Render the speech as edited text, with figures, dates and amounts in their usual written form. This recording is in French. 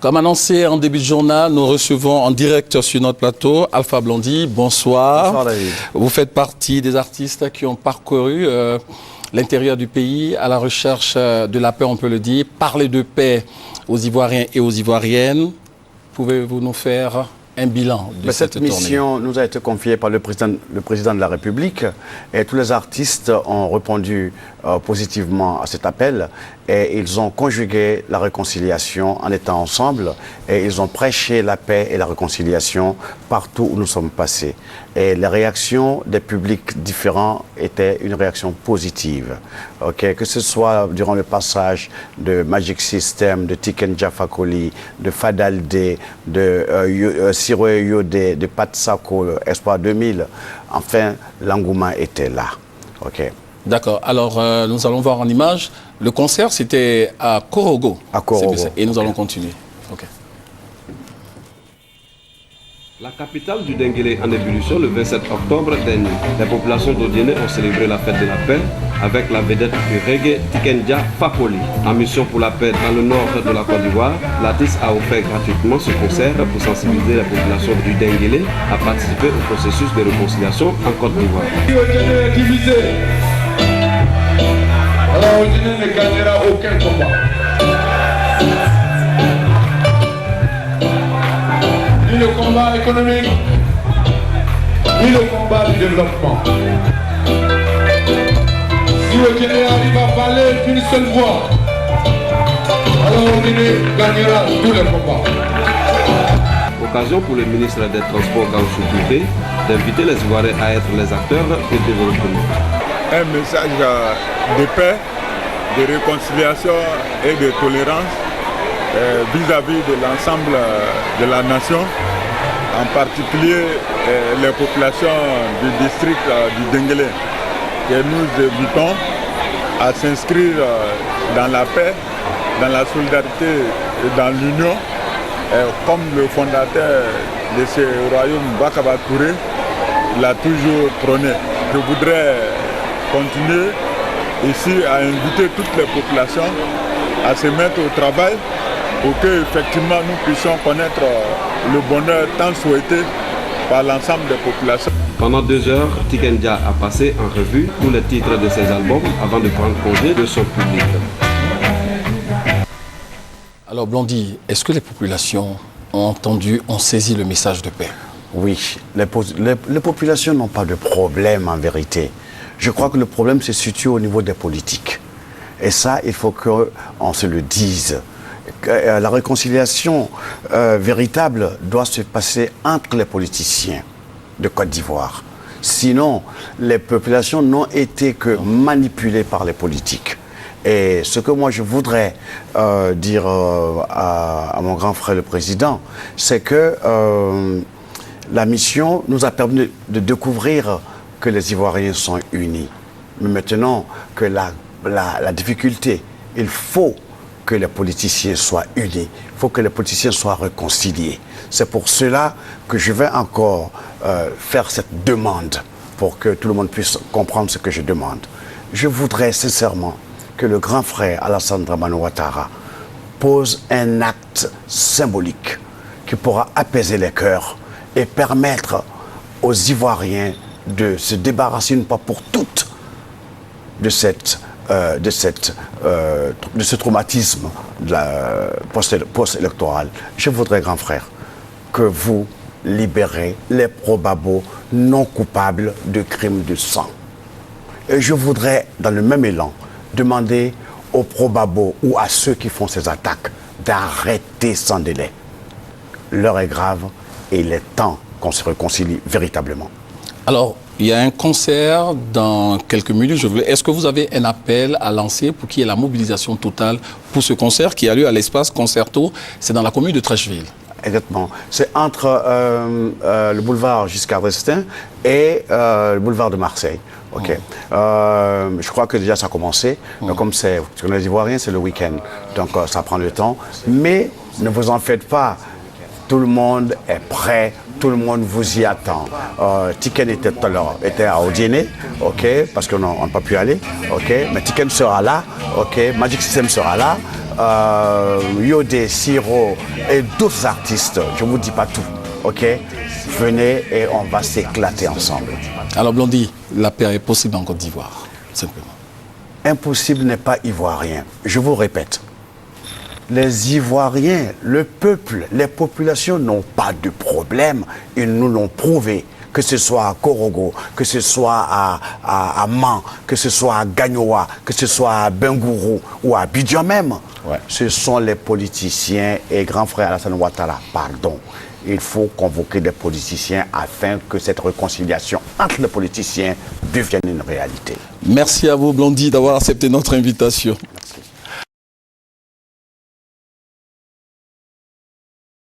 Comme annoncé en début de journal, nous recevons en direct sur notre plateau Alpha Blondy. Bonsoir. Bonsoir David. Vous faites partie des artistes qui ont parcouru l'intérieur du pays à la recherche de la paix, on peut le dire. Parler de paix aux Ivoiriens et aux Ivoiriennes. Pouvez-vous nous faire un bilan de cette tournée? Cette mission nous a été confiée par le président de la République et tous les artistes ont répondu positivement à cet appel et ils ont conjugué la réconciliation en étant ensemble et ils ont prêché la paix et la réconciliation partout où nous sommes passés. Et les réactions des publics différents étaient une réaction positive. Okay? Que ce soit durant le passage de Magic System, de Tiken Jah Fakoly, de Fadalde, de Siroé Yodé, de Pat Sako, Espoir 2000, enfin l'engouement était là. Okay? D'accord. Alors, nous allons voir en image. Le concert, c'était à Korogo. À Korogo. Et nous allons continuer. Okay. La capitale du Denguélé en ébullition le 27 octobre dernier. Les populations d'Odiéné ont célébré la fête de la paix avec la vedette du reggae Tiken Jah Fakoly. En mission pour la paix dans le nord de la Côte d'Ivoire, l'artiste a offert gratuitement ce concert pour sensibiliser la population du Denguélé à participer au processus de réconciliation en Côte d'Ivoire. Alors Odiéné ne gagnera aucun combat. Ni le combat économique, ni le combat du développement. Si Odiéné arrive à parler d'une seule voix, alors Odiéné gagnera tous les combats. Occasion pour le ministre des Transports Gaoussou Touré d'inviter les Ivoiriens à être les acteurs du développement. Un message de paix, de réconciliation et de tolérance vis-à-vis de l'ensemble de la nation, en particulier les populations du district du Denguélé, que nous invitons à s'inscrire dans la paix, dans la solidarité et dans l'union, comme le fondateur de ce royaume, Bakaba Touré, l'a toujours prôné. Je voudrais continuer ici à inviter toutes les populations à se mettre au travail pour que effectivement nous puissions connaître le bonheur tant souhaité par l'ensemble des populations. Pendant 2 heures, Tiken Jah a passé en revue tous les titres de ses albums avant de prendre congé de son public. Alors Blondy, est-ce que les populations ont entendu, ont saisi le message de paix? Oui, les populations n'ont pas de problème en vérité. Je crois que le problème se situe au niveau des politiques. Et ça, il faut qu'on se le dise. La réconciliation véritable doit se passer entre les politiciens de Côte d'Ivoire. Sinon, les populations n'ont été que manipulées par les politiques. Et ce que moi je voudrais dire à mon grand frère le président, c'est que la mission nous a permis de découvrir que les Ivoiriens sont unis. Mais maintenant que la difficulté, il faut que les politiciens soient unis, il faut que les politiciens soient réconciliés. C'est pour cela que je vais encore faire cette demande pour que tout le monde puisse comprendre ce que je demande. Je voudrais sincèrement que le grand frère Alassane Dramane Ouattara pose un acte symbolique qui pourra apaiser les cœurs et permettre aux Ivoiriens de se débarrasser une fois pour toutes de ce traumatisme post-électoral. Je voudrais, grand frère, que vous libérez les probabos non coupables de crimes de sang. Et je voudrais, dans le même élan, demander aux probabos ou à ceux qui font ces attaques d'arrêter sans délai. L'heure est grave et il est temps qu'on se réconcilie véritablement. Alors, il y a un concert dans quelques minutes. Est-ce que vous avez un appel à lancer pour qu'il y ait la mobilisation totale pour ce concert qui a lieu à l'espace Concerto? C'est dans la commune de Trècheville. Exactement. C'est entre le boulevard Giscard d'Estaing et le boulevard de Marseille. Okay. Je crois que déjà ça a commencé. Mais comme c'est les Ivoiriens, c'est le week-end. Donc ça prend le temps. Mais ne vous en faites pas. Tout le monde est prêt. Tout le monde vous y attend. Tiken était à Odiéné, parce qu'on n'a pas pu aller. Mais Tiken sera là. Magic System sera là. Yodé, Siro et d'autres artistes, je ne vous dis pas tout, ok? Venez et on va s'éclater ensemble. Alors Blondy, la paix est possible en Côte d'Ivoire, simplement. Impossible n'est pas ivoirien. Je vous répète, les Ivoiriens, le peuple, les populations n'ont pas de problème. Ils nous l'ont prouvé. Que ce soit à Korogo, que ce soit à Man, que ce soit à Gagnoa, que ce soit à Bengourou ou à Abidjan même. Ouais. Ce sont les politiciens et grand frère Alassane Ouattara, pardon. Il faut convoquer des politiciens afin que cette réconciliation entre les politiciens devienne une réalité. Merci à vous, Blondy, d'avoir accepté notre invitation.